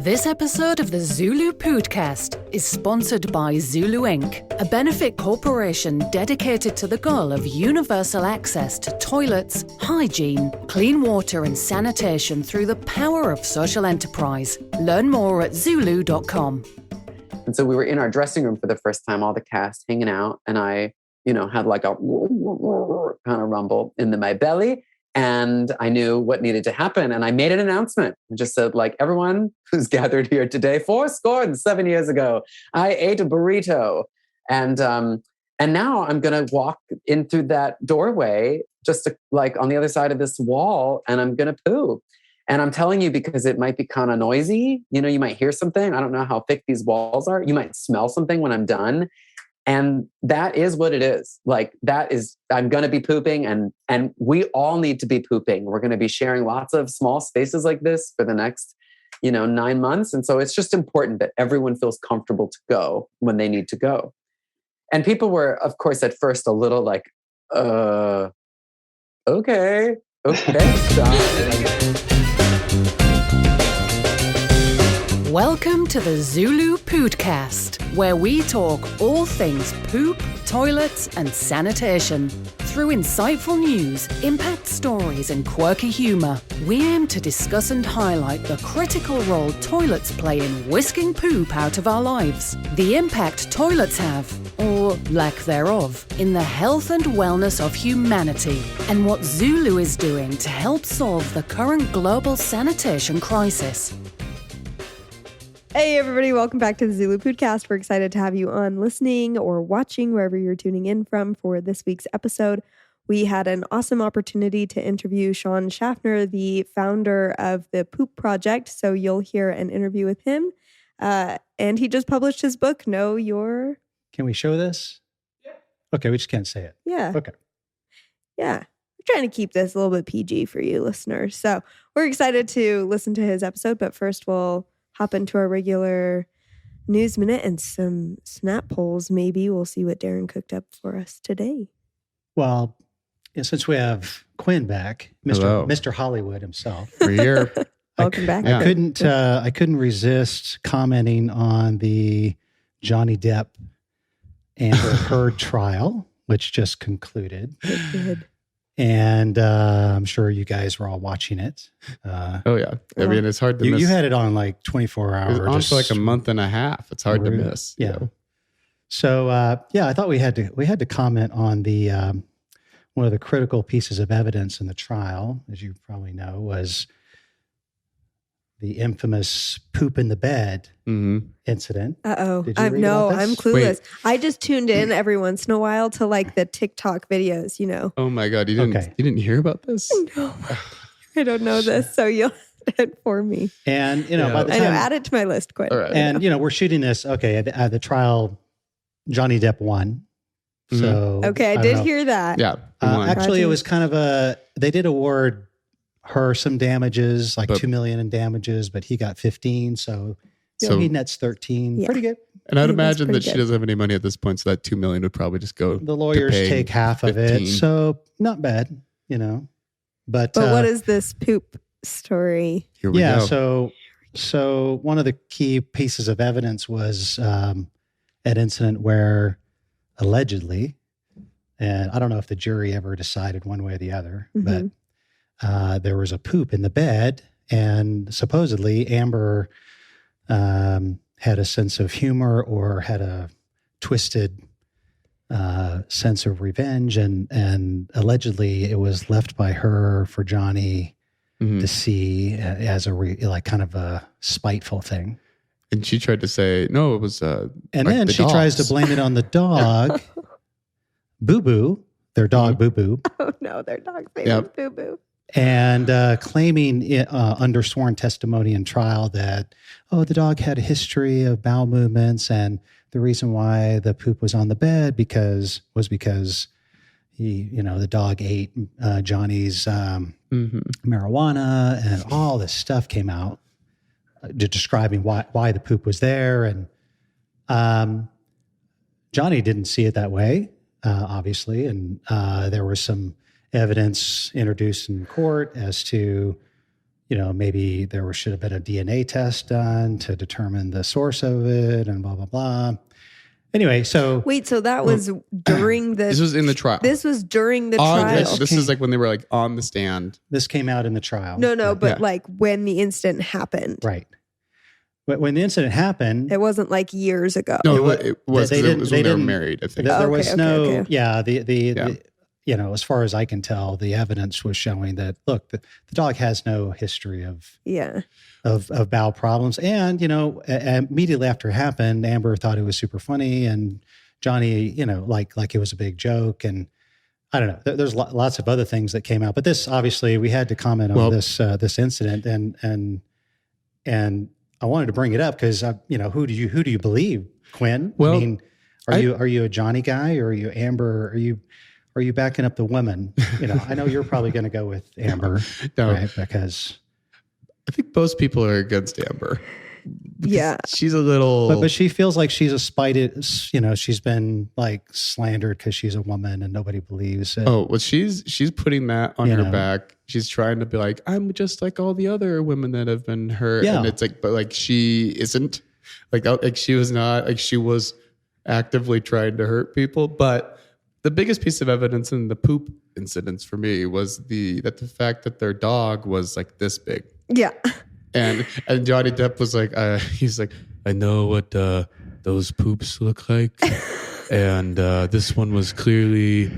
This episode of the ZuLoo Poodcast is sponsored by ZuLoo Inc., a benefit corporation dedicated to the goal of universal access to toilets, hygiene, clean water and sanitation through the power of social enterprise. Learn more at ZuLoo.com. And so we were in our dressing room for the first time, all the cast hanging out, and I, had like a kind of rumble in my belly. And I knew what needed to happen. And I made an announcement. I just said, everyone who's gathered here today, 7 years ago, I ate a burrito. And now I'm going to walk in through that doorway, just on the other side of this wall, and I'm going to poo. And I'm telling you, because it might be kind of noisy. You might hear something. I don't know how thick these walls are. You might smell something when I'm done. And that is what it is. I'm going to be pooping and we all need to be pooping. We're going to be sharing lots of small spaces like this for the next, 9 months. And so it's just important that everyone feels comfortable to go when they need to go. And people were, of course, at first a little okay. Welcome to the ZuLoo Poodcast, where we talk all things poop, toilets, and sanitation. Through insightful news, impact stories, and quirky humour, we aim to discuss and highlight the critical role toilets play in whisking poop out of our lives, the impact toilets have, or lack thereof, in the health and wellness of humanity, and what ZuLoo is doing to help solve the current global sanitation crisis. Hey everybody, welcome back to the ZuLoo Poodcast. We're excited to have you on listening or watching wherever you're tuning in from for this week's episode. We had an awesome opportunity to interview Shawn Shafner, the founder of the Poop Project. So you'll hear an interview with him. And he just published his book, Know Your... Can we show this? Yeah. Okay, we just can't say it. Yeah. Okay. Yeah. We're trying to keep this a little bit PG for you listeners. So we're excited to listen to his episode, but first we'll hop into our regular news minute and some snap polls. Maybe we'll see what Darren cooked up for us today. Well, since we have Quinn back, Mr. Hollywood himself. We're here. Welcome back. I couldn't resist commenting on the Johnny Depp Amber Heard trial, which just concluded. Good. And I'm sure you guys were all watching it. Oh, yeah. I mean, it's hard to miss. You had it on 24 hours. It was on for a month and a half. It's hard to miss. Yeah. So, I thought we had to comment on the one of the critical pieces of evidence in the trial, as you probably know, was the infamous poop in the bed incident. Uh-oh. I'm clueless. Wait. I just tuned in every once in a while to the TikTok videos, Oh my God. You didn't hear about this? No. I don't know this. So you'll inform me. And, by the time... add it to my list quick. All right. And, we're shooting this. Okay. At the trial, Johnny Depp won. So... Okay. I did hear that. Yeah. Actually, it was kind of they did award her some damages, $2 million in damages, but he got 15. So he nets 13. Yeah. Pretty good. And I'd imagine that she doesn't have any money at this point, so that $2 million would probably just go. The lawyers take half 15. Of it, so not bad, But what is this poop story? Here we go. So one of the key pieces of evidence was an incident where allegedly, and I don't know if the jury ever decided one way or the other, but there was a poop in the bed, and supposedly Amber had a sense of humor or had a twisted sense of revenge, and allegedly it was left by her for Johnny to see as kind of a spiteful thing. And she tried to say, no, it was and then she tries to blame it on the dog, Boo Boo, their dog Boo Boo. Oh no, their dog's name is Boo Boo. And claiming under sworn testimony in trial that, the dog had a history of bowel movements, and the reason why the poop was on the bed was because he, the dog ate Johnny's marijuana, and all this stuff came out describing why the poop was there. And Johnny didn't see it that way, obviously, and there was some evidence introduced in court as to maybe there should have been a DNA test done to determine the source of it and blah, blah, blah. Anyway, so... Wait, so that was during the... This was in the trial. This was during the trial. This is like when they were like on the stand. This came out in the trial. No, but like when the incident happened. Right. But when the incident happened... It wasn't like years ago. No, it was when they were married, I think. There was no... Yeah, as far as I can tell, the evidence was showing that, look, the dog has no history of bowel problems. And, immediately after it happened, Amber thought it was super funny, and Johnny, like it was a big joke. And I don't know, there's lots of other things that came out, but this, obviously we had to comment on this incident, and I wanted to bring it up because, who do you believe, Quinn? Well, I mean, are you a Johnny guy, or are you Amber? Are you backing up the women? I know you're probably going to go with Amber, right? Because I think most people are against Amber. Yeah, she's a little, but she feels like she's a spited. She's been like slandered because she's a woman and nobody believes it. Oh well, she's putting that on her back. She's trying to be like, I'm just like all the other women that have been hurt, and it's like, but like she isn't, like she was not, like she was actively trying to hurt people, but. The biggest piece of evidence in the poop incidents for me was the fact that their dog was like this big. Yeah. And Johnny Depp was like, he's like, I know what those poops look like, and this one was clearly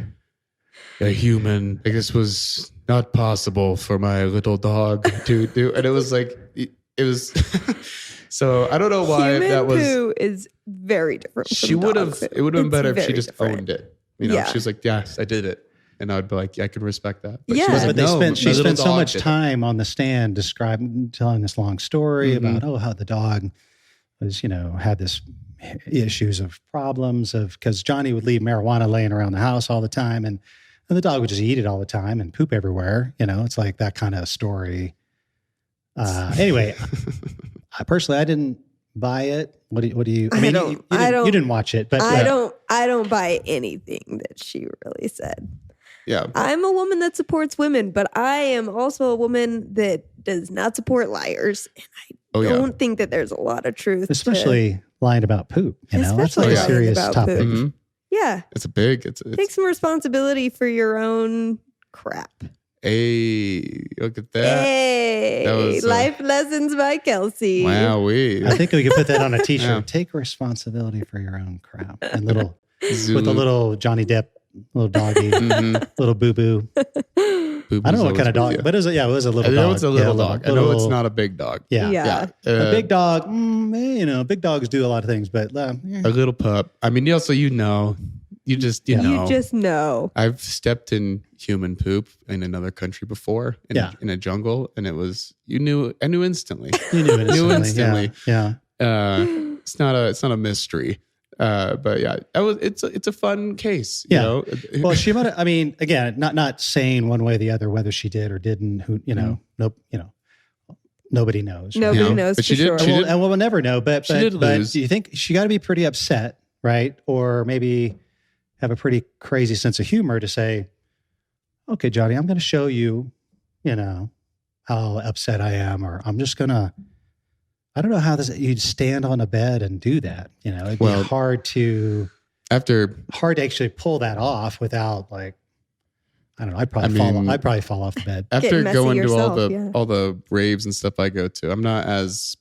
a human. Like, this was not possible for my little dog to do. And it was like, it was. So I don't know why human that was. Poo is very different. She would have. It would have been better if she just different. owned it. She was like, yes, I did it. And I'd be like, yeah, I can respect that. But yeah. she wasn't, but she spent so much time on the stand telling this long story about, how the dog was, had this issues of problems because Johnny would leave marijuana laying around the house all the time, and the dog would just eat it all the time and poop everywhere. It's like that kind of story. Anyway, I didn't buy it. What do you? I mean, you didn't watch it, but I don't buy anything that she really said. Yeah, I'm a woman that supports women, but I am also a woman that does not support liars, and I don't think that there's a lot of truth, especially lying about poop. That's like a serious topic. Mm-hmm. Yeah, it's take some responsibility for your own crap. Hey, look at that. Hey, that was, life lessons by Kelsey. Wow, I think we could put that on a t-shirt. Yeah. Take responsibility for your own crap. And with a little Johnny Depp, little doggy, little boo-boo. I don't know what kind of dog, but it was a little dog. I know it's a little dog. I know it's not a big dog. Yeah. A big dog, big dogs do a lot of things, but a little pup. I mean, also, you just know. I've stepped in human poop in another country before, in a jungle, and it was I knew instantly. You knew instantly. Yeah. It's not a mystery. But yeah, it's a fun case. You know? Well, she might. I mean, again, not saying one way or the other whether she did or didn't. Nobody knows. Nobody knows. But she did. And we'll never know. But lose. Do you think she got to be pretty upset, right? Or maybe have a pretty crazy sense of humor to say, okay, Johnny, I'm going to show you, how upset I am, or I'm just going to, I don't know how you'd stand on a bed and do that. It'd be hard to actually pull that off without I don't know. I'd probably fall off the bed. After going to all the raves and stuff I go to, I'm not as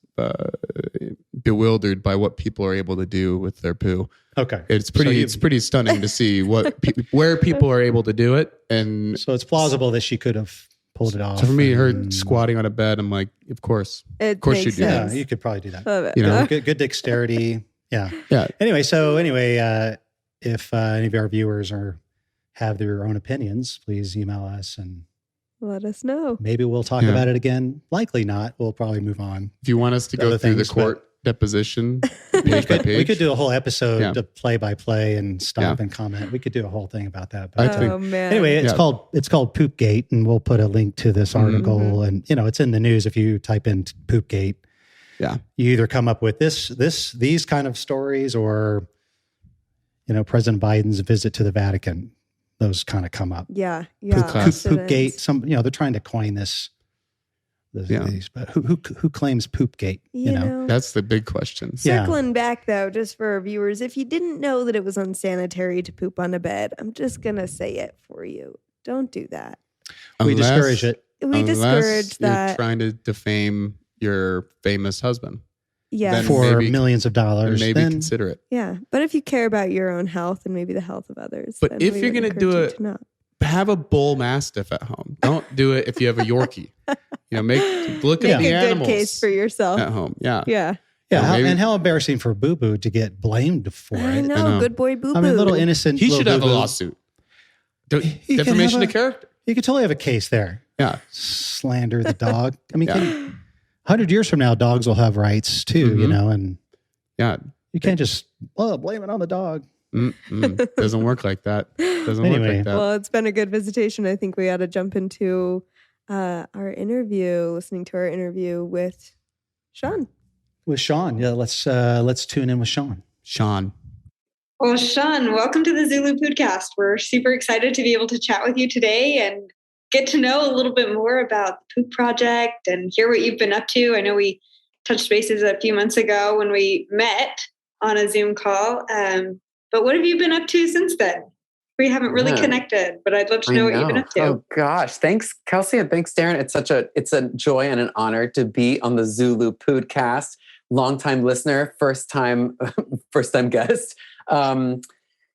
bewildered by what people are able to do with their poo. Okay, it's pretty stunning to see where people are able to do it, and so it's plausible that she could have pulled it off. So for me, her squatting on a bed, I'm like, of course you do that. Yeah, you could probably do that. Good dexterity. Yeah. Anyway, if any of our viewers have their own opinions, please email us and let us know. Maybe we'll talk about it again. Likely not. We'll probably move on. If you want us to go through the court deposition page by page, we could do a whole episode of play by play and stop and comment. We could do a whole thing about that. But, man. Anyway, it's called Poopgate, and we'll put a link to this article. And it's in the news if you type in Poopgate. Yeah, you either come up with these kind of stories, or President Biden's visit to the Vatican. Those kind of come up. Yeah. Poopgate. They're trying to coin this these, but who claims Poopgate? You know, that's the big question. Circling back though, just for our viewers, if you didn't know that it was unsanitary to poop on a bed, I'm just gonna say it for you. Don't do that. We discourage it. We discourage that. You're trying to defame your famous husband. Yeah. For millions of dollars. Maybe consider it. Yeah. But if you care about your own health and maybe the health of others. But if you're going to do it, have a bull mastiff at home. Don't do it if you have a Yorkie. Look at the animals. Good case for yourself. At home. Yeah. Yeah. Yeah. And how embarrassing for Boo Boo to get blamed for it. I know. Good boy Boo Boo. I mean, little innocent. He should have a lawsuit. Defamation of character. You could totally have a case there. Yeah. Slander the dog. I mean, 100 years from now, dogs will have rights too, and you can't just blame it on the dog. Doesn't work like that. Well, it's been a good visitation. I think we ought to jump into our interview, listening to our interview with Shawn. With Shawn. Yeah, let's tune in with Shawn. Shawn. Well, Shawn, welcome to the ZuLoo Poodcast. We're super excited to be able to chat with you today and get to know a little bit more about the Poop Project and hear what you've been up to. I know we touched bases a few months ago when we met on a Zoom call. But what have you been up to since then? We haven't really connected, but I'd love to know what you've been up to. Oh gosh. Thanks, Kelsey, and thanks, Darren. It's a joy and an honor to be on the ZuLoo Poodcast. Longtime listener, first time guest.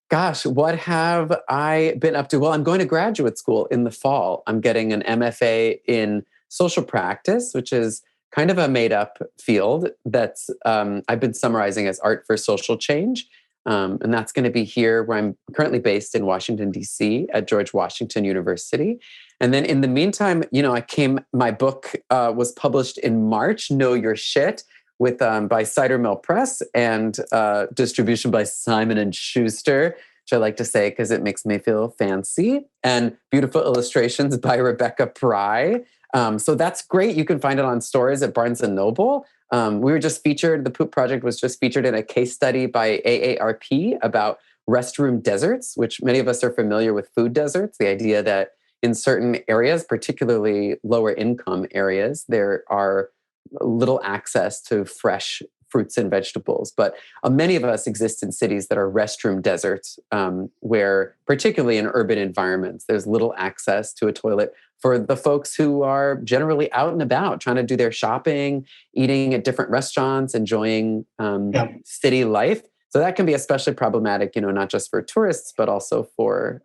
Gosh, what have I been up to? Well, I'm going to graduate school in the fall. I'm getting an MFA in social practice, which is kind of a made-up field that's I've been summarizing as art for social change. And that's going to be here where I'm currently based in Washington, D.C. at George Washington University. And then in the meantime, my book was published in March, Know Your Shit, by Cider Mill Press and distribution by Simon & Schuster, which I like to say because it makes me feel fancy, and beautiful illustrations by Rebecca Pry. So that's great. You can find it on stores at Barnes & Noble. We were just featured, the Poop Project was just featured in a case study by AARP about restroom deserts, which many of us are familiar with food deserts, the idea that in certain areas, particularly lower income areas, there are little access to fresh fruits and vegetables. But many of us exist in cities that are restroom deserts, where particularly in urban environments, there's little access to a toilet for the folks who are generally out and about, trying to do their shopping, eating at different restaurants, enjoying city life. So that can be especially problematic, not just for tourists, but also for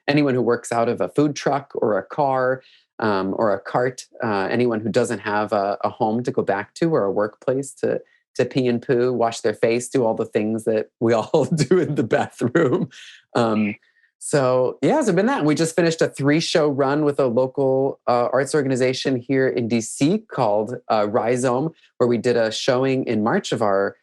anyone who works out of a food truck or a car or a cart, anyone who doesn't have a home to go back to or a workplace to pee and poo, wash their face, do all the things that we all do in the bathroom. So it's been that. And we just finished a 3-show run with a local arts organization here in DC called Rhizome, where we did a showing in March of our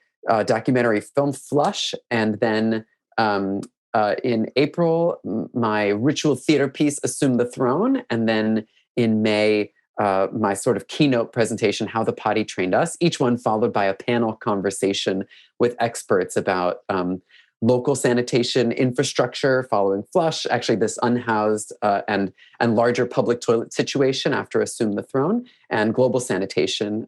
documentary film Flush. And then in April, my ritual theater piece, Assume the Throne. And then in May, my sort of keynote presentation, How the Potty Trained Us, each one followed by a panel conversation with experts about local sanitation infrastructure following Flush, actually this unhoused and larger public toilet situation after Assume the Throne, and global sanitation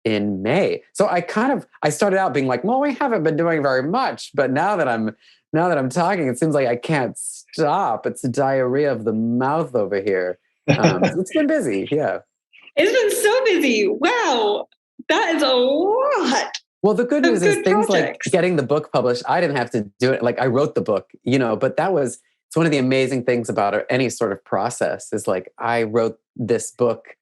in May. So I started out being like, well, we haven't been doing very much, but now that I'm talking, it seems like I can't stop. It's diarrhea of the mouth over here. It's been busy. Yeah. It's been so busy. Wow. That is a lot. Well, the good news is things like getting the book published, I didn't have to do it. Like I wrote the book, but it's one of the amazing things about any sort of process is like I wrote this book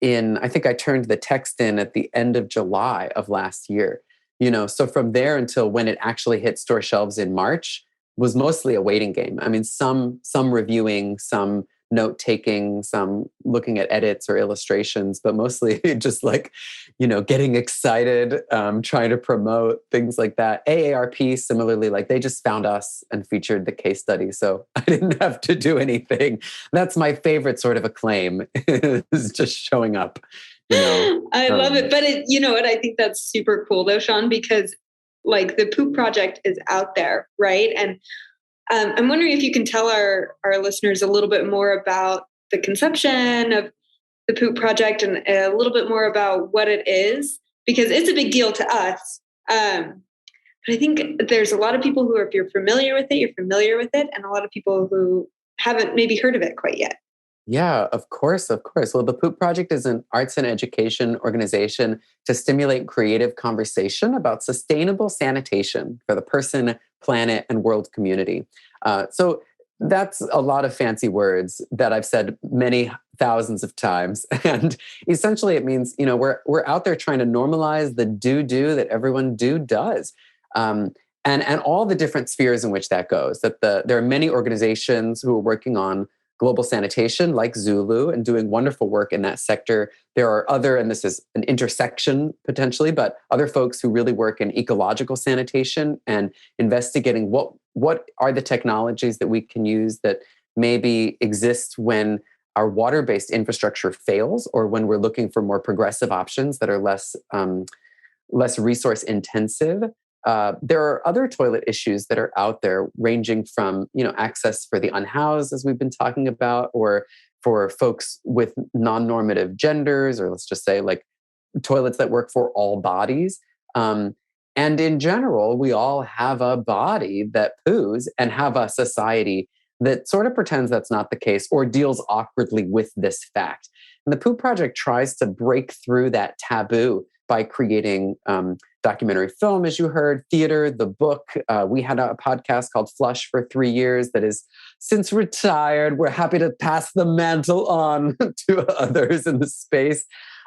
I think I turned the text in at the end of July of last year, so from there until when it actually hit store shelves in March was mostly a waiting game. I mean, some reviewing, some note-taking, some looking at edits or illustrations, but mostly just like, getting excited, trying to promote things like that. AARP, similarly, like they just found us and featured the case study. So I didn't have to do anything. That's my favorite sort of acclaim is just showing up. I love it. But I think that's super cool though, Shawn, because like the Poop Project is out there, right? And I'm wondering if you can tell our listeners a little bit more about the conception of the Poop Project and a little bit more about what it is, because it's a big deal to us. But I think there's a lot of people who, if you're familiar with it, and a lot of people who haven't maybe heard of it quite yet. Yeah, of course, of course. Well, the Poop Project is an arts and education organization to stimulate creative conversation about sustainable sanitation for the person, planet, and world community. So that's a lot of fancy words that I've said many thousands of times. And essentially it means, we're out there trying to normalize the do that everyone does. And all the different spheres in which that goes. There are many organizations who are working on global sanitation, like ZuLoo, and doing wonderful work in that sector. There are other, and this is an intersection potentially, but other folks who really work in ecological sanitation and investigating what are the technologies that we can use that maybe exist when our water-based infrastructure fails, or when we're looking for more progressive options that are less resource intensive. There are other toilet issues that are out there, ranging from access for the unhoused, as we've been talking about, or for folks with non-normative genders, or let's just say like toilets that work for all bodies. And in general, we all have a body that poos and have a society that sort of pretends that's not the case or deals awkwardly with this fact. And the Poop Project tries to break through that taboo by creating documentary film, as you heard, theater, the book. We had a podcast called Flush for 3 years that is since retired. We're happy to pass the mantle on to others in the space.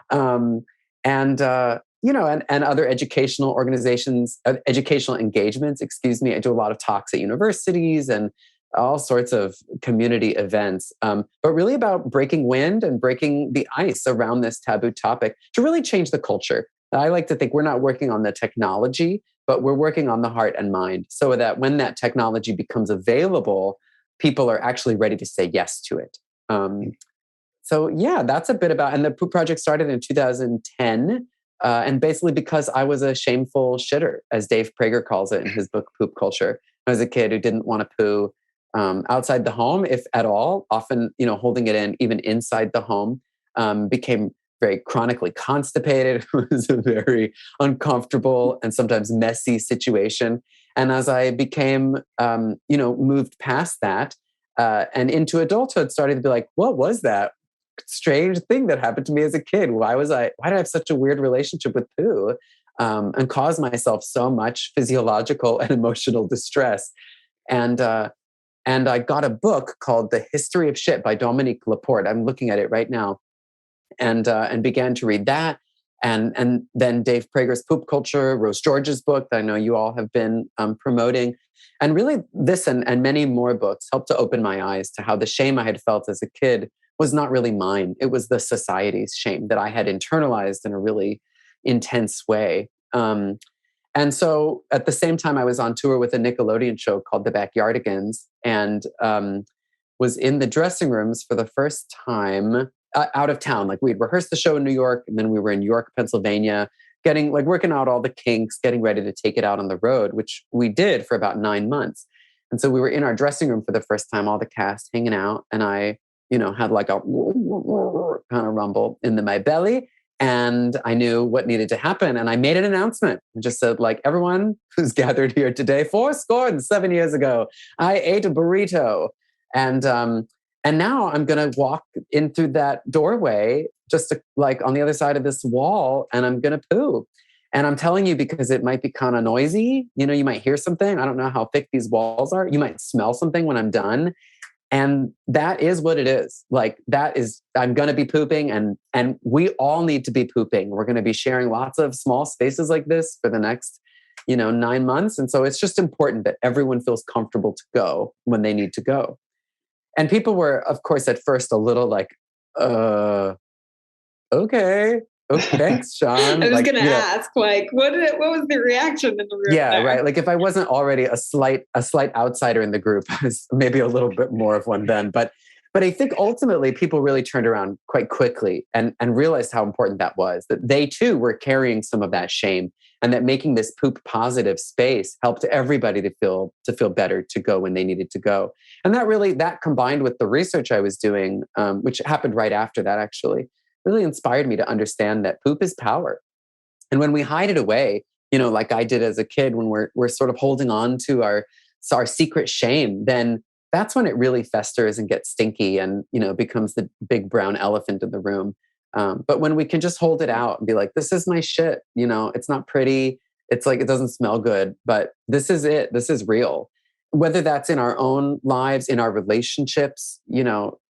And other educational organizations, educational engagements, I do a lot of talks at universities and all sorts of community events, but really about breaking wind and breaking the ice around this taboo topic to really change the culture. I like to think we're not working on the technology, but we're working on the heart and mind, so that when that technology becomes available, people are actually ready to say yes to it. So yeah, that's a bit about, and the Poop Project started in 2010. And basically because I was a shameful shitter, as Dave Prager calls it in his book, Poop Culture. I was a kid who didn't want to poo outside the home, if at all, often, holding it in, even inside the home, became very chronically constipated. It was a very uncomfortable and sometimes messy situation. And as I became, moved past that and into adulthood, started to be like, what was that strange thing that happened to me as a kid? Why did I have such a weird relationship with poo and cause myself so much physiological and emotional distress? And I got a book called The History of Shit by Dominique Laporte. I'm looking at it right now, and began to read that. And then Dave Prager's Poop Culture, Rose George's book that I know you all have been promoting. And really this and many more books helped to open my eyes to how the shame I had felt as a kid was not really mine. It was the society's shame that I had internalized in a really intense way. And so at the same time, I was on tour with a Nickelodeon show called The Backyardigans, and was in the dressing rooms for the first time out of town. Like, we'd rehearsed the show in New York, and then we were in York, Pennsylvania, working out all the kinks, getting ready to take it out on the road, which we did for about 9 months. And so we were in our dressing room for the first time, all the cast hanging out, and I had like a kind of rumble in my belly. And I knew what needed to happen. And I made an announcement. I just said, like, everyone who's gathered here today, 7 years ago, I ate a burrito. And now I'm going to walk in through that doorway, just like on the other side of this wall, and I'm going to poo. And I'm telling you, because it might be kind of noisy. You might hear something. I don't know how thick these walls are. You might smell something when I'm done. And that is what it is. Like, I'm going to be pooping, and we all need to be pooping. We're going to be sharing lots of small spaces like this for the next, 9 months. And so it's just important that everyone feels comfortable to go when they need to go. And people were, of course, at first a little like, okay. Thanks, Shawn. I was going to ask, like, what was the reaction in the room? Yeah, there? Right. Like, if I wasn't already a slight outsider in the group, I was maybe a little bit more of one then. But I think ultimately people really turned around quite quickly and realized how important that was, that they too were carrying some of that shame, and that making this poop positive space helped everybody to feel better to go when they needed to go. And that combined with the research I was doing, which happened right after that, actually, really inspired me to understand that poop is power. And when we hide it away, like I did as a kid, when we're sort of holding on to our secret shame, then that's when it really festers and gets stinky and, becomes the big brown elephant in the room. But when we can just hold it out and be like, this is my shit, it's not pretty. It's like, it doesn't smell good, but this is it. This is real. Whether that's in our own lives, in our relationships,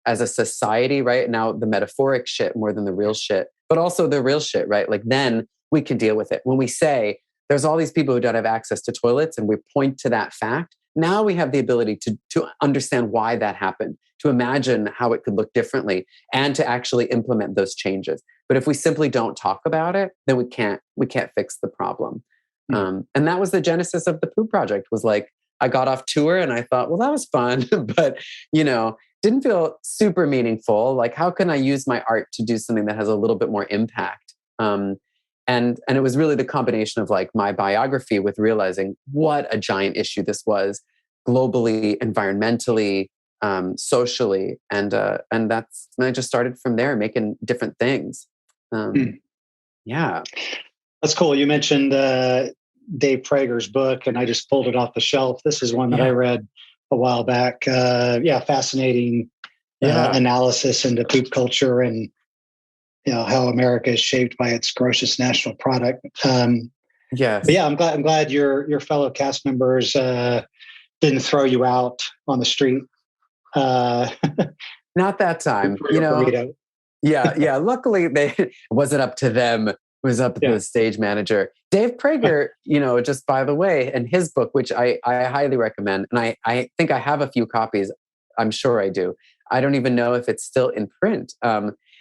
as a society, right? Now the metaphoric shit more than the real shit, but also the real shit, right? Like then we can deal with it. When we say there's all these people who don't have access to toilets and we point to that fact, now we have the ability to understand why that happened, to imagine how it could look differently and to actually implement those changes. But if we simply don't talk about it, then we can't fix the problem. And that was the genesis of the Poop Project, was like, I got off tour and I thought, well, that was fun, but, didn't feel super meaningful. Like, how can I use my art to do something that has a little bit more impact? And it was really the combination of like my biography with realizing what a giant issue this was globally, environmentally, socially. And I just started from there making different things. Yeah. That's cool. You mentioned Dave Prager's book, and I just pulled it off the shelf. This is one that I read a while back. Fascinating analysis into poop culture and how America is shaped by its grossest national product. Yes. But I'm glad your fellow cast members didn't throw you out on the street. Not that time. Yeah. Luckily, it wasn't up to them. It was up to the stage manager. Dave Prager, just by the way, and his book, which I highly recommend, and I think I have a few copies. I'm sure I do. I don't even know if it's still in print.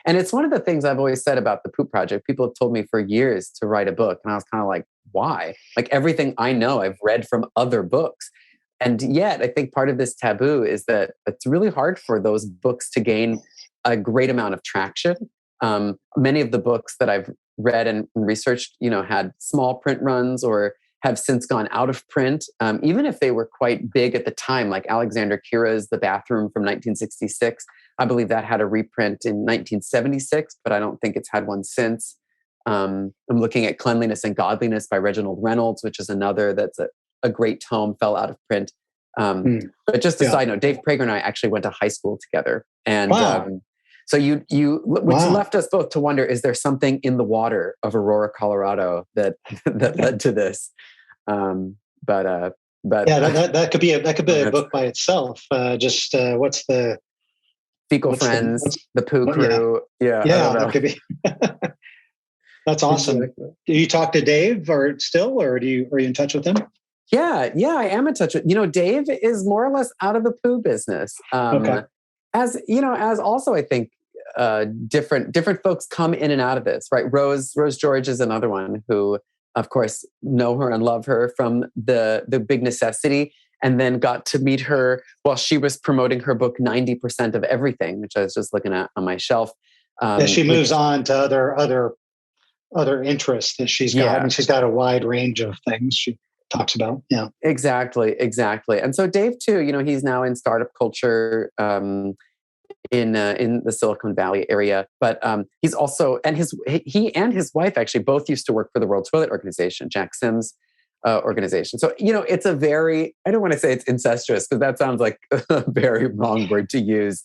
And it's one of the things I've always said about the Poop Project. People have told me for years to write a book. And I was kind of like, why? Like everything I know, I've read from other books. And yet I think part of this taboo is that it's really hard for those books to gain a great amount of traction. Many of the books that I've read and researched, had small print runs or have since gone out of print, even if they were quite big at the time, like Alexander Kira's The Bathroom from 1966. I believe that had a reprint in 1976, but I don't think it's had one since. I'm looking at Cleanliness and Godliness by Reginald Reynolds, which is another that's a great tome, fell out of print. But just a side note, Dave Prager and I actually went to high school together. And so which left us both to wonder, is there something in the water of Aurora, Colorado that led to this? But that could be a book by itself. What's the Fecal Friends, the Poo Crew. Yeah, that could be. That's awesome. Exactly. Do you talk to Dave are you in touch with him? Yeah, I am in touch with. Dave is more or less out of the poo business. As also I think different folks come in and out of this, right? Rose George is another one who, of course, know her and love her from the Big Necessity, and then got to meet her while she was promoting her book 90% of Everything, which I was just looking at on my shelf. She moves on to other interests that she's got. I mean, she's got a wide range of things she talks about. Yeah, exactly. And so Dave too, he's now in startup culture in the Silicon Valley area, but he's also, and he and his wife actually both used to work for the World Toilet Organization, Jack Sims' organization. So it's a very, I don't want to say it's incestuous because that sounds like a very wrong word to use.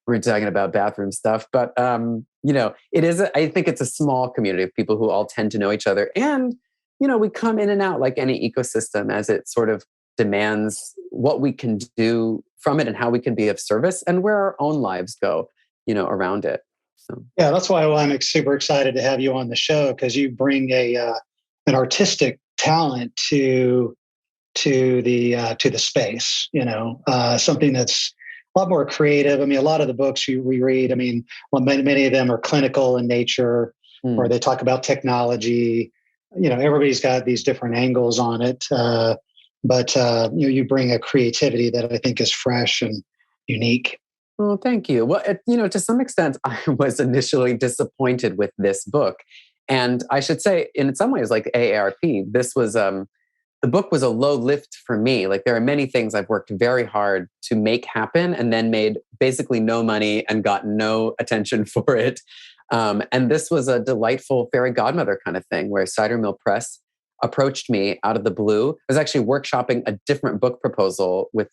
We're talking about bathroom stuff, but it is. I think it's a small community of people who all tend to know each other, and we come in and out like any ecosystem as it sort of demands what we can do from it and how we can be of service and where our own lives go, around it. So yeah, that's why I'm super excited to have you on the show, because you bring an artistic talent to the space. Something that's a lot more creative. I mean, a lot of the books we read, many of them are clinical in nature, or they talk about technology. Everybody's got these different angles on it. But you bring a creativity that I think is fresh and unique. Well, thank you. Well, to some extent, I was initially disappointed with this book. And I should say, in some ways, like AARP, this was, the book was a low lift for me. Like there are many things I've worked very hard to make happen and then made basically no money and got no attention for it. And this was a delightful fairy godmother kind of thing where Cider Mill Press approached me out of the blue. I was actually workshopping a different book proposal with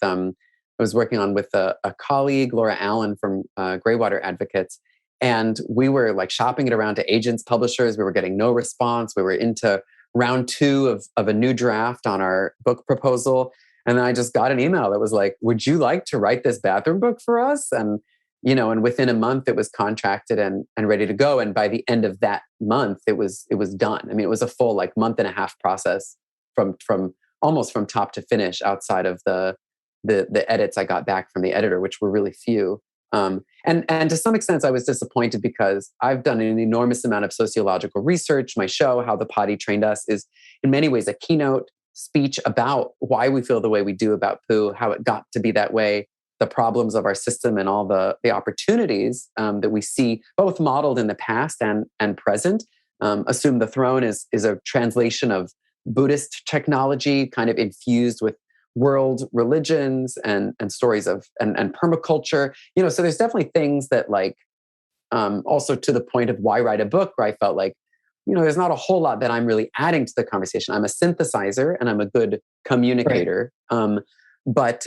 I was working on with a colleague, Laura Allen from Greywater Advocates. And we were like shopping it around to agents, publishers. We were getting no response. We were into round 2 of a new draft on our book proposal. And then I just got an email that was like, would you like to write this bathroom book for us? And, and within a month it was contracted and ready to go. And by the end of that month, it was done. I mean, it was a full like month and a half process from almost from top to finish outside of the edits I got back from the editor, which were really few. And to some extent, I was disappointed because I've done an enormous amount of sociological research. My show, How the Potty Trained Us, is in many ways a keynote speech about why we feel the way we do about poo, how it got to be that way, the problems of our system, and all the opportunities that we see both modeled in the past and present. Assume the Throne is a translation of Buddhist technology, kind of infused with world religions and stories of and permaculture. So there's definitely things that like also to the point of why write a book, where I felt like, there's not a whole lot that I'm really adding to the conversation. I'm a synthesizer and I'm a good communicator. Right. But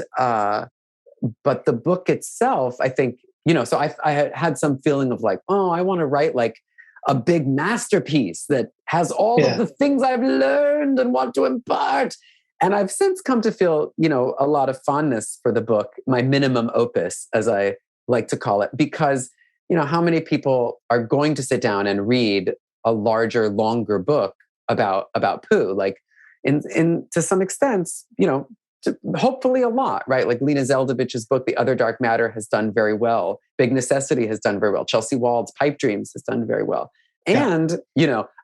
the book itself, I think, so I had some feeling of like, oh, I want to write like a big masterpiece that has all of the things I've learned and want to impart. And I've since come to feel, a lot of fondness for the book, my minimum opus, as I like to call it, because, how many people are going to sit down and read a larger, longer book about poo? Like in to some extent, hopefully a lot, right? Like Lena Zeldovich's book, The Other Dark Matter, has done very well. Big Necessity has done very well. Chelsea Wald's Pipe Dreams has done very well. And,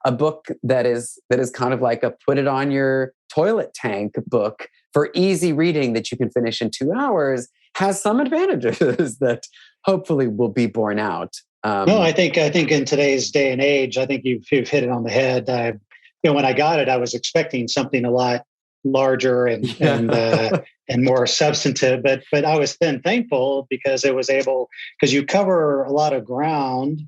a book that is kind of like a put it on your toilet tank book for easy reading that you can finish in 2 hours has some advantages that hopefully will be borne out. No, I think in today's day and age, I think you've hit it on the head. When I got it, I was expecting something a lot larger and more substantive, but I was then thankful because because you cover a lot of ground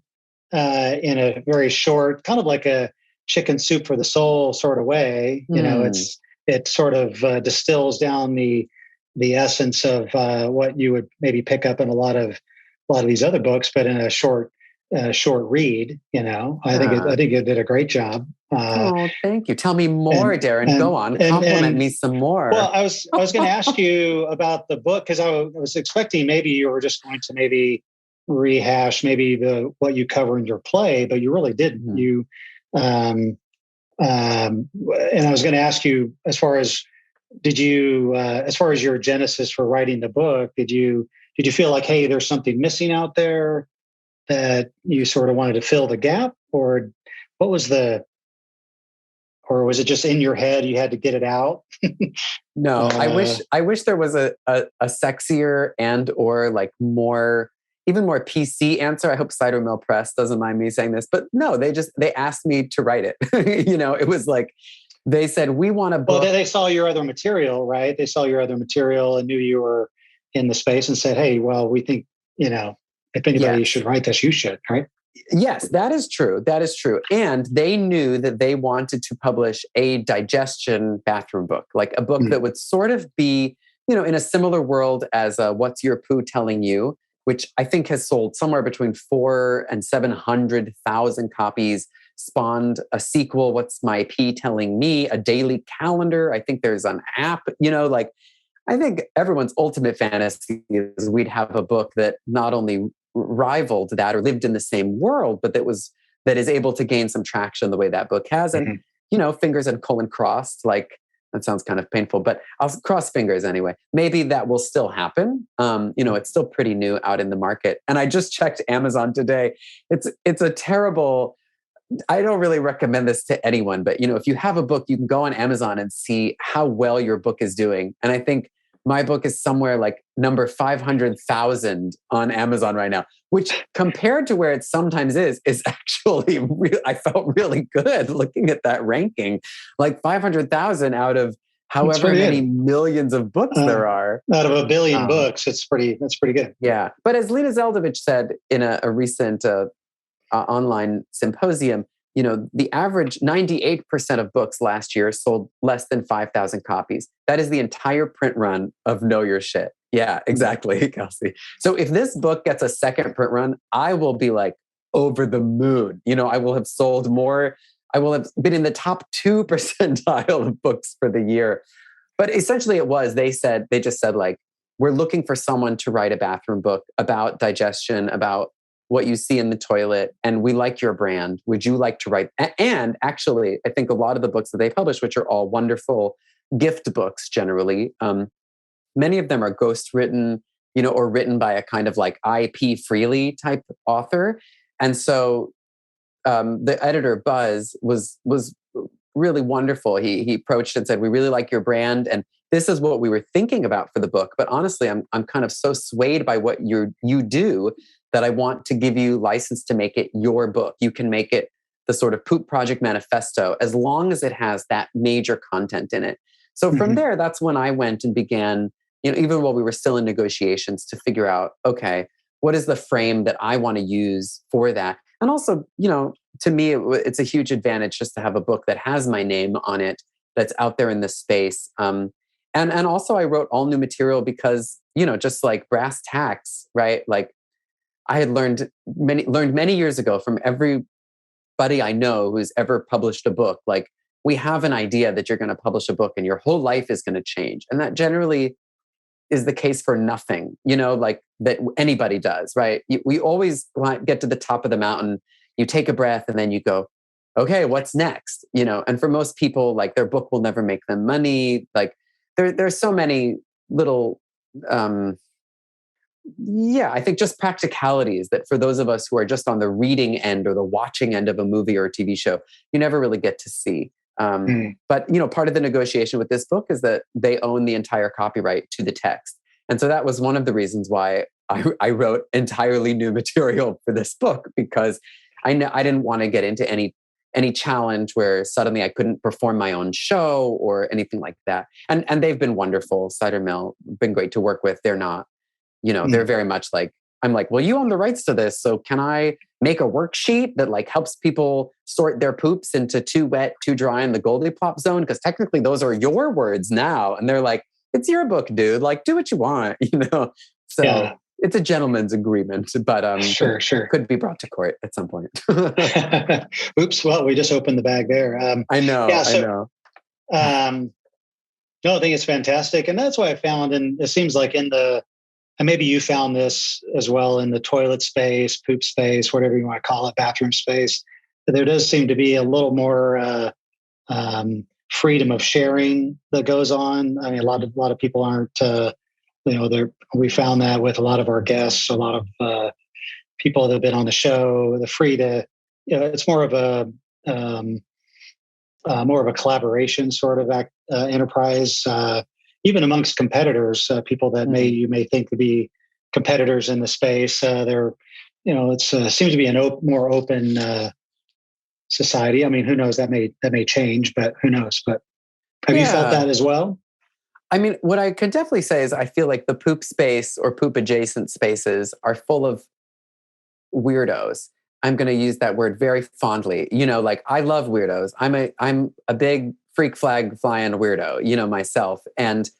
in a very short, kind of like a chicken soup for the soul sort of way. It sort of distills down the essence of what you would maybe pick up in a lot of these other books, but in a short read. I think it did a great job. Thank you. Tell me more, Darren. Go on. Compliment me some more. Well, I was going to ask you about the book because I was expecting maybe you were just going to maybe rehash maybe what you cover in your play, but you really didn't. Mm-hmm. You and I was going to ask you as far as your genesis for writing the book, did you feel like, hey, there's something missing out there that you sort of wanted to fill the gap, or what was or was it just in your head? You had to get it out. No, I wish there was a sexier and or like even more PC answer. I hope Cider Mill Press doesn't mind me saying this, but no, they asked me to write it. It was like, they said, we want a book. Well, they saw your other material, right? They saw your other material and knew you were in the space and said, hey, well, we think, if anybody should write this, you should, right? Yes, that is true. That is true. And they knew that they wanted to publish a digestion bathroom book, like a book that would sort of be, in a similar world as What's Your Poo Telling You, which I think has sold somewhere between 400,000 and 700,000 copies, spawned a sequel, What's My Pee Telling Me, a daily calendar. I think there's an app, I think everyone's ultimate fantasy is we'd have a book that not only rivaled that or lived in the same world, but that is able to gain some traction the way that book has. And, fingers and colon crossed, like that sounds kind of painful, but I'll cross fingers anyway. Maybe that will still happen. It's still pretty new out in the market. And I just checked Amazon today. It's a terrible, I don't really recommend this to anyone, but if you have a book, you can go on Amazon and see how well your book is doing. And I think my book is somewhere like number 500,000 on Amazon right now, which compared to where it sometimes is actually I felt really good looking at that ranking. Like 500,000 out of however many millions of books there are. Out of a billion books, that's pretty good. Yeah. But as Lena Zeldovich said in a recent online symposium, you know, the average 98% of books last year sold less than 5,000 copies. That is the entire print run of Know Your Shit. Yeah, exactly, Kelsey. So if this book gets a second print run, I will be like over the moon. You know, I will have sold more. I will have been in the top 2 percentile of books for the year. But essentially they just said like, we're looking for someone to write a bathroom book about digestion, about what you see in the toilet, and we like your brand. Would you like to write? And actually, I think a lot of the books that they publish, which are all wonderful gift books generally, many of them are ghost written, you know, or written by a kind of like IP freely type author. And so the editor, Buzz, was really wonderful. He approached and said, we really like your brand, and this is what we were thinking about for the book. But honestly, I'm kind of so swayed by what you do that I want to give you license to make it your book. You can make it the sort of Poop Project manifesto as long as it has that major content in it. So from there, that's when I went and began, you know, even while we were still in negotiations, to figure out, okay, what is the frame that I want to use for that? And also, you know, to me, it's a huge advantage just to have a book that has my name on it, that's out there in the space. And also I wrote all new material because, you know, just like brass tacks, right? Like I had learned many years ago from everybody I know who's ever published a book, like we have an idea that you're going to publish a book and your whole life is going to change. And that generally is the case for nothing, you know, like that anybody does, right? We always get to the top of the mountain, you take a breath and then you go, okay, what's next? You know, and for most people, like their book will never make them money. Like there's so many little, I think just practicalities that for those of us who are just on the reading end or the watching end of a movie or a TV show, you never really get to see. But, you know, part of the negotiation with this book is that they own the entire copyright to the text. And so that was one of the reasons why I wrote entirely new material for this book, because I didn't want to get into any challenge where suddenly I couldn't perform my own show or anything like that. And they've been wonderful. Cider Mill, been great to work with. They're not, you know, they're very much like, I'm like, well, you own the rights to this. So can I make a worksheet that like helps people sort their poops into too wet, too dry in the Goldilocks zone? Because technically those are your words now. And they're like, it's your book, dude. Like, do what you want, you know? So it's a gentleman's agreement, but sure. Could be brought to court at some point. Oops. Well, we just opened the bag there. I know. I know. No, I think it's fantastic. And that's why I found, and it seems like and maybe you found this as well in the toilet space, poop space, whatever you want to call it, bathroom space, there does seem to be a little more freedom of sharing that goes on. I mean, a lot of people aren't, we found that with a lot of our guests, a lot of people that have been on the show, they're free to, you know, it's more of a collaboration sort of enterprise, even amongst competitors, people that you may think to be competitors in the space. They're, you know, it seems to be more open society. I mean, who knows? That may change, but who knows? But have you felt that as well? I mean, what I could definitely say is I feel like the poop space or poop adjacent spaces are full of weirdos. I'm going to use that word very fondly. You know, like I love weirdos. I'm a big freak flag flying weirdo, you know, myself. And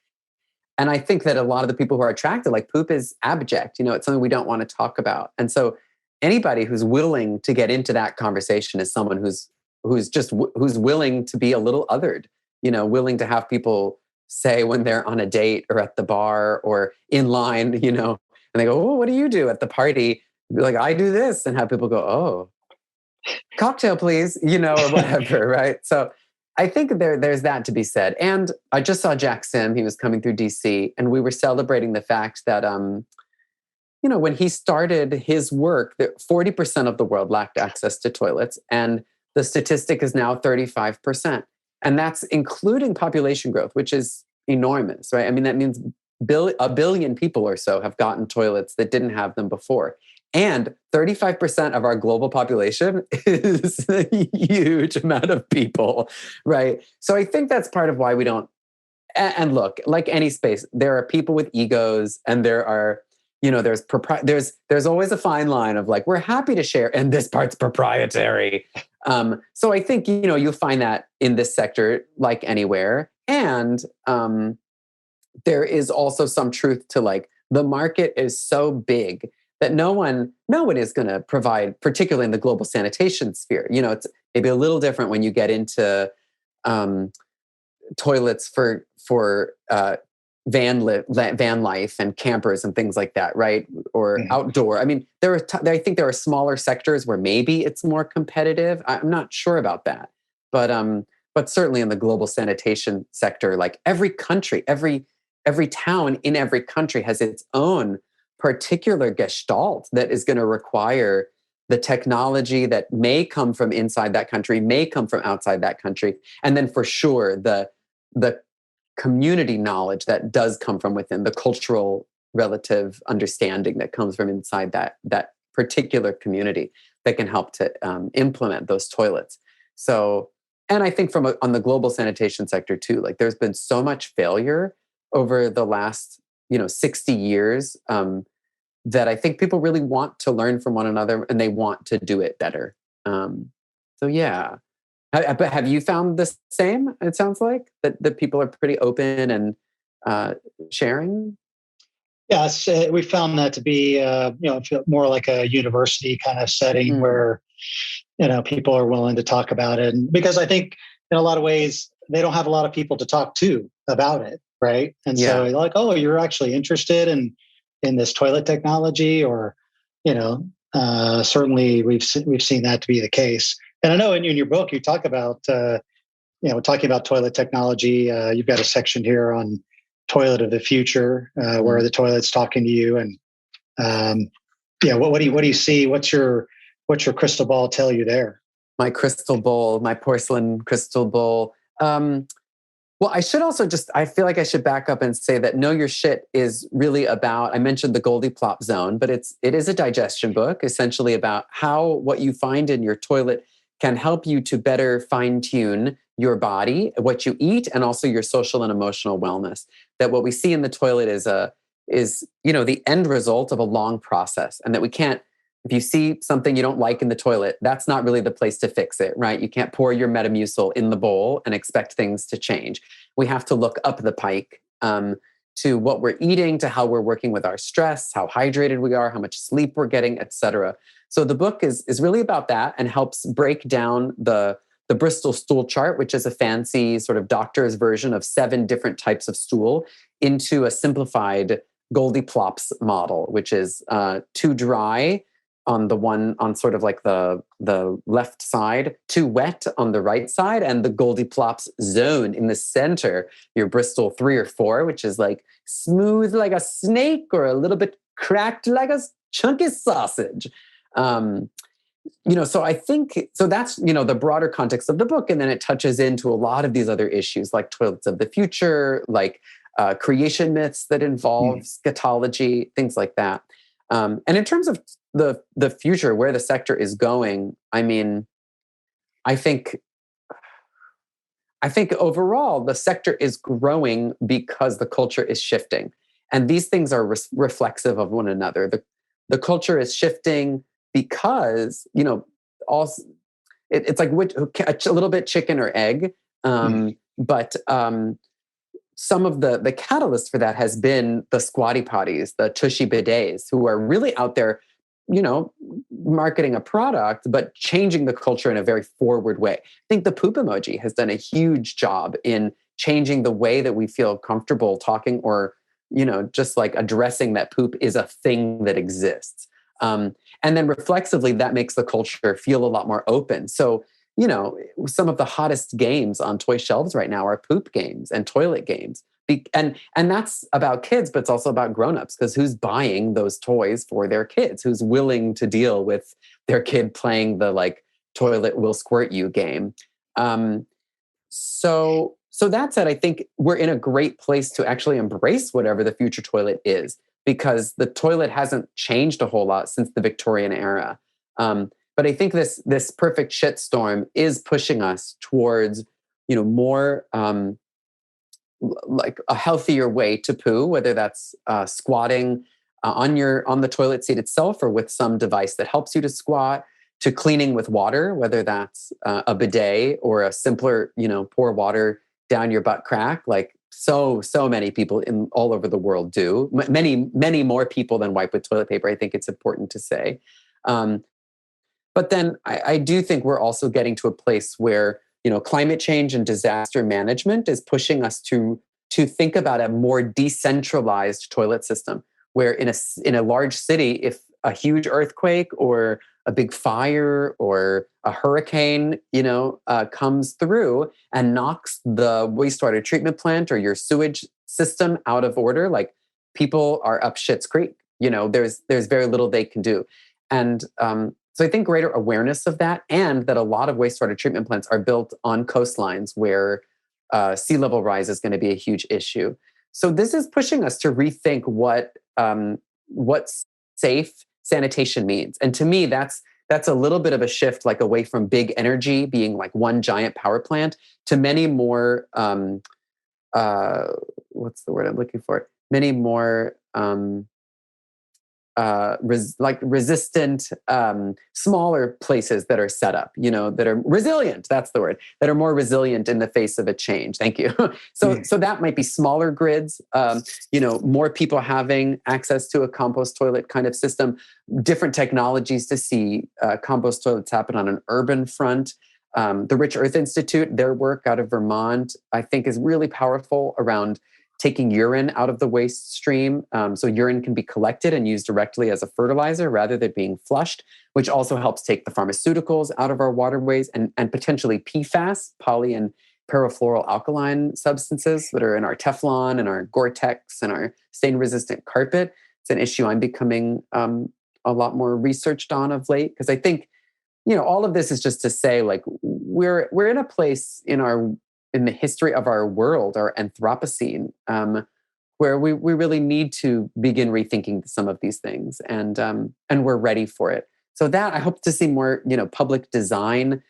I think that a lot of the people who are attracted, like poop is abject, you know, it's something we don't want to talk about. And so anybody who's willing to get into that conversation is someone who's willing to be a little othered, you know, willing to have people say when they're on a date or at the bar or in line, you know, and they go, oh, what do you do at the party? Be like, I do this, and have people go, oh, cocktail, please, you know, or whatever, right? So I think there's that to be said. And I just saw Jack Sim. He was coming through DC, and we were celebrating the fact that, you know, when he started his work, 40% of the world lacked access to toilets, and the statistic is now 35%. And that's including population growth, which is enormous, right? I mean, that means a billion people or so have gotten toilets that didn't have them before. And 35% of our global population is a huge amount of people, right? So I think that's part of why we don't, and look, like any space, there are people with egos and there are there's always a fine line of like, we're happy to share and this part's proprietary. So I think, you'll find that in this sector, like anywhere. And there is also some truth to like, the market is so big that no one is going to provide, particularly in the global sanitation sphere. It's maybe a little different when you get into toilets for van life and campers and things like that, right? Or outdoor. I mean, I think there are smaller sectors where maybe it's more competitive. I'm not sure about that, but certainly in the global sanitation sector, like every country, every town in every country has its own particular gestalt that is going to require the technology that may come from inside that country, may come from outside that country, and then for sure the community knowledge that does come from within, the cultural relative understanding that comes from inside that particular community that can help to implement those toilets. So, and I think on the global sanitation sector too, like there's been so much failure over the last 60 years that I think people really want to learn from one another and they want to do it better. So yeah. But have you found the same? It sounds like that people are pretty open and sharing. Yes, we found that to be more like a university kind of setting where people are willing to talk about it, and because I think in a lot of ways they don't have a lot of people to talk to about it, right? And so like, oh, you're actually interested in this toilet technology, or certainly we've seen that to be the case. And I know in your book, you talk about, talking about toilet technology. You've got a section here on toilet of the future, where the toilet's talking to you. And what do you see? What's your crystal ball tell you there? My crystal bowl, my porcelain crystal bowl. Well, I should also I feel like I should back up and say that Know Your Shit is really about, I mentioned the Goldie Plop zone, but it is a digestion book, essentially about how what you find in your toilet can help you to better fine-tune your body, what you eat, and also your social and emotional wellness. That what we see in the toilet is the end result of a long process, and that we can't, if you see something you don't like in the toilet, that's not really the place to fix it, right? You can't pour your Metamucil in the bowl and expect things to change. We have to look up the pike to what we're eating, to how we're working with our stress, how hydrated we are, how much sleep we're getting, etc. So the book is really about that and helps break down the Bristol stool chart, which is a fancy sort of doctor's version of 7 different types of stool, into a simplified Goldie Plops model, which is too dry on sort of like the left side, too wet on the right side, and the Goldie Plops zone in the center, your Bristol 3 or 4, which is like smooth like a snake or a little bit cracked like a chunky sausage. So I think, so that's, the broader context of the book. And then it touches into a lot of these other issues like toilets of the future, like creation myths that involve scatology, things like that. And in terms of the future, where the sector is going, I mean, I think overall the sector is growing because the culture is shifting. And these things are reflexive of one another. The culture is shifting because, it's like a little bit chicken or egg. But some of the catalyst for that has been the squatty potties, the tushy bidets, who are really out there, marketing a product, but changing the culture in a very forward way. I think the poop emoji has done a huge job in changing the way that we feel comfortable talking, or, just like addressing that poop is a thing that exists. And then reflexively, that makes the culture feel a lot more open. So, some of the hottest games on toy shelves right now are poop games and toilet games. And that's about kids, but it's also about grownups, because who's buying those toys for their kids? Who's willing to deal with their kid playing the like toilet will squirt you game? So that said, I think we're in a great place to actually embrace whatever the future toilet is, because the toilet hasn't changed a whole lot since the Victorian era. But I think this perfect shitstorm is pushing us towards, more like a healthier way to poo, whether that's squatting, on the toilet seat itself or with some device that helps you to squat, to cleaning with water, whether that's a bidet or a simpler, pour water down your butt crack, like so many people all over the world do. Many more people than wipe with toilet paper. I think it's important to say. But then I do think we're also getting to a place where, climate change and disaster management is pushing us to think about a more decentralized toilet system, where in a large city, if a huge earthquake or a big fire or a hurricane, comes through and knocks the wastewater treatment plant or your sewage system out of order, like people are up shit's creek. There's very little they can do. And so I think greater awareness of that, and that a lot of wastewater treatment plants are built on coastlines where sea level rise is going to be a huge issue. So this is pushing us to rethink what safe sanitation means. And to me, that's a little bit of a shift, like away from big energy being like one giant power plant to many more, what's the word I'm looking for? Many more resistant, smaller places that are set up, that are resilient. That's the word. That are more resilient in the face of a change. Thank you. So that might be smaller grids. More people having access to a compost toilet kind of system. Different technologies to see compost toilets happen on an urban front. The Rich Earth Institute, their work out of Vermont, I think, is really powerful around taking urine out of the waste stream. So urine can be collected and used directly as a fertilizer rather than being flushed, which also helps take the pharmaceuticals out of our waterways and potentially PFAS, poly and perfluoral alkaline substances that are in our Teflon and our Gore-Tex and our stain-resistant carpet. It's an issue I'm becoming a lot more researched on of late, because I think, all of this is just to say, like, we're in a place in the history of our world, our Anthropocene, where we really need to begin rethinking some of these things, and we're ready for it. So that I hope to see more, public design.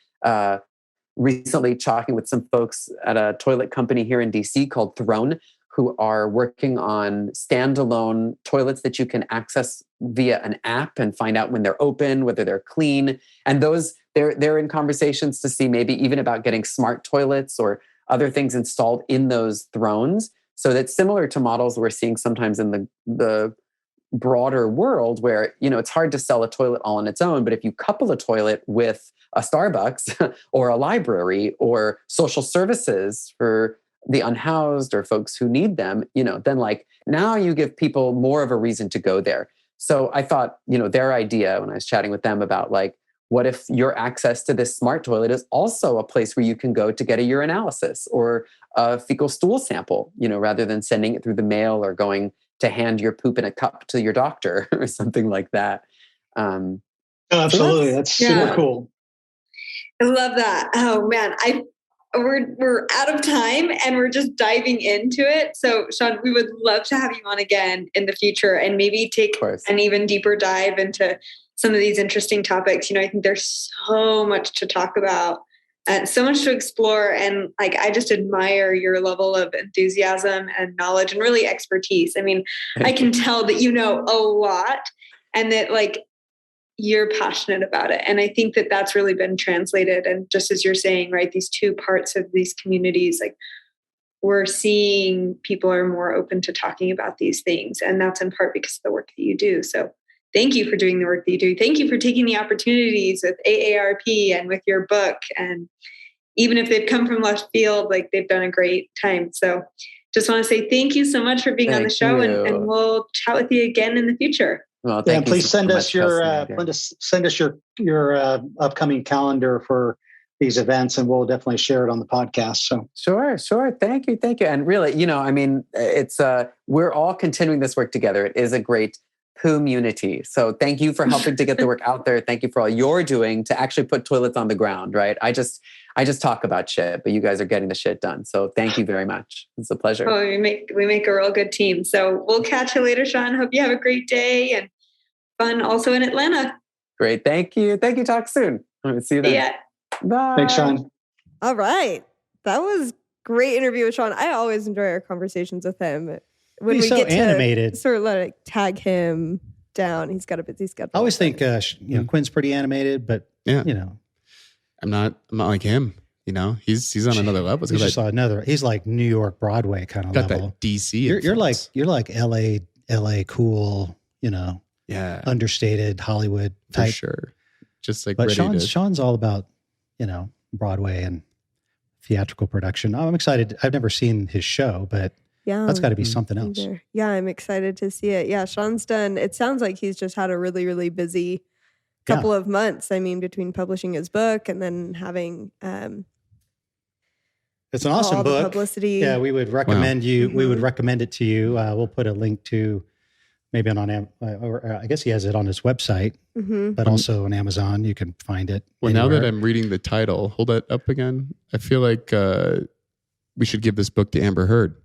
Recently, talking with some folks at a toilet company here in DC called Throne, who are working on standalone toilets that you can access via an app and find out when they're open, whether they're clean, and those. They're in conversations to see maybe even about getting smart toilets or other things installed in those thrones. So that's similar to models we're seeing sometimes in the broader world where, it's hard to sell a toilet all on its own. But if you couple a toilet with a Starbucks or a library or social services for the unhoused or folks who need them, then like now you give people more of a reason to go there. So I thought, their idea when I was chatting with them about like, what if your access to this smart toilet is also a place where you can go to get a urinalysis or a fecal stool sample, rather than sending it through the mail or going to hand your poop in a cup to your doctor or something like that. Absolutely. That's super cool. I love that. Oh man, we're out of time and we're just diving into it. So Shawn, we would love to have you on again in the future and maybe take an even deeper dive into some of these interesting topics. I think there's so much to talk about and so much to explore. And like, I just admire your level of enthusiasm and knowledge and really expertise. I mean, I can tell that you know a lot and that like you're passionate about it. And I think that that's really been translated. And just as you're saying, right, these two parts of these communities, like we're seeing people are more open to talking about these things. And that's in part because of the work that you do. So thank you for doing the work that you do. Thank you for taking the opportunities with AARP and with your book. And even if they've come from left field, like they've done a great time. So just want to say thank you so much for being on the show, and we'll chat with you again in the future. Well, thank you. Please send us your upcoming calendar for these events, and we'll definitely share it on the podcast. So sure. Thank you. And really, it's we're all continuing this work together. It is a great community. So thank you for helping to get the work out there. Thank you for all you're doing to actually put toilets on the ground, right? I just talk about shit, but you guys are getting the shit done. So thank you very much. It's a pleasure. Oh, we make a real good team. So we'll catch you later, Shawn. Hope you have a great day and fun also in Atlanta. Great. Thank you. Talk soon. See you then. Yeah. Bye. Thanks, Shawn. All right. That was a great interview with Shawn. I always enjoy our conversations with him. when he's we so get animated. to sort of like tag him down, he's got a busy schedule. I always think Quinn's pretty animated, but I'm not like him. He's on another level. He's like New York Broadway kind of got level. That DC. You're like LA cool, understated Hollywood type. For sure. Just like, but Shawn's all about, Broadway and theatrical production. I'm excited. I've never seen his show, but that's got to be something else. Yeah, I'm excited to see it. Yeah, Shawn's it sounds like he's just had a really, really busy couple of months. I mean, between publishing his book and then having it's an awesome book. Publicity. Yeah, we would recommend we would recommend it to you. We'll put a link to maybe or I guess he has it on his website, but also on Amazon. You can find it. Well, anywhere. Now that I'm reading the title, hold that up again. I feel like we should give this book to Amber Heard.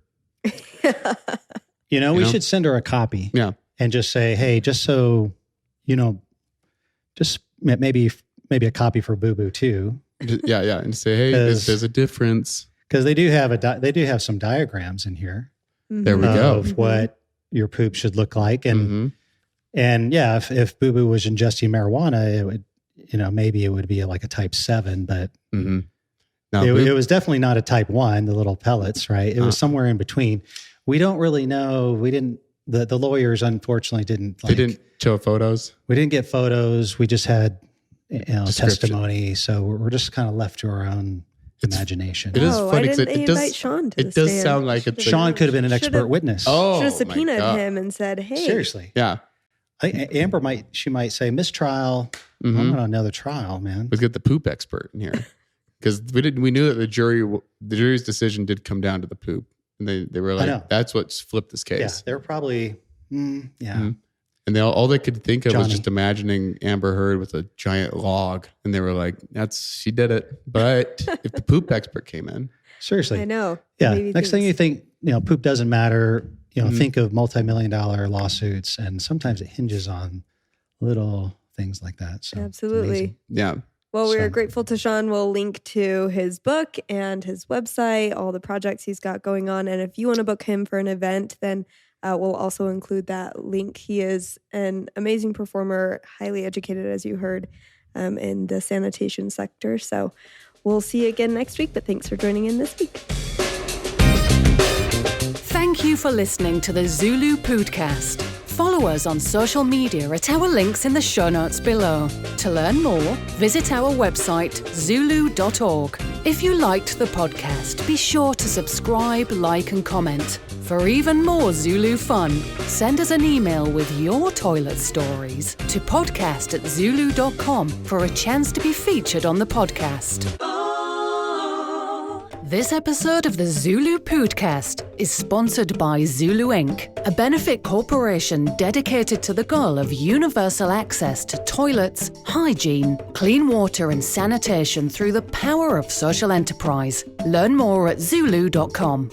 We should send her a copy. Yeah. And just say, hey, just so, just maybe a copy for Boo Boo too. Yeah. And say, hey, there's a difference. Because they do have some diagrams in here. There we go. Of what your poop should look like. And if Boo Boo was ingesting marijuana, it would, maybe it would be like a type 7, but it was definitely not a type 1, the little pellets, right? It was somewhere in between. We don't really know. We didn't, the lawyers unfortunately didn't. They didn't show photos. We didn't get photos. We just had, testimony. So we're just kind of left to our own imagination. It is funny because it does. Shawn to it does stand. Sound like it's Shawn could have been an expert witness. Oh, should have subpoenaed him and said, "Hey, seriously, yeah." Amber might say mistrial. I'm on another trial, man. Let's get the poop expert in here because we knew that the jury's decision did come down to the poop, and they were like, "That's what flipped this case." Yeah, they were probably And all they could think of was just imagining Amber Heard with a giant log. And they were like, she did it. But if the poop expert came in. Seriously. I know. Yeah. Next thing you think, poop doesn't matter. Think of multi-million-dollar lawsuits. And sometimes it hinges on little things like that. So absolutely. Yeah. Well, we are grateful to Shawn. We'll link to his book and his website, all the projects he's got going on. And if you want to book him for an event, then we'll also include that link. He is an amazing performer, highly educated, as you heard, in the sanitation sector. So we'll see you again next week, but thanks for joining in this week. Thank you for listening to the ZuLoo Poodcast. Follow us on social media at our links in the show notes below. To learn more, visit our website, ZuLoo.org. If you liked the podcast, be sure to subscribe, like, and comment. For even more ZuLoo fun, send us an email with your toilet stories to podcast@zuloo.com for a chance to be featured on the podcast. This episode of the ZuLoo Poodcast is sponsored by ZuLoo Inc., a benefit corporation dedicated to the goal of universal access to toilets, hygiene, clean water, and sanitation through the power of social enterprise. Learn more at zuloo.com.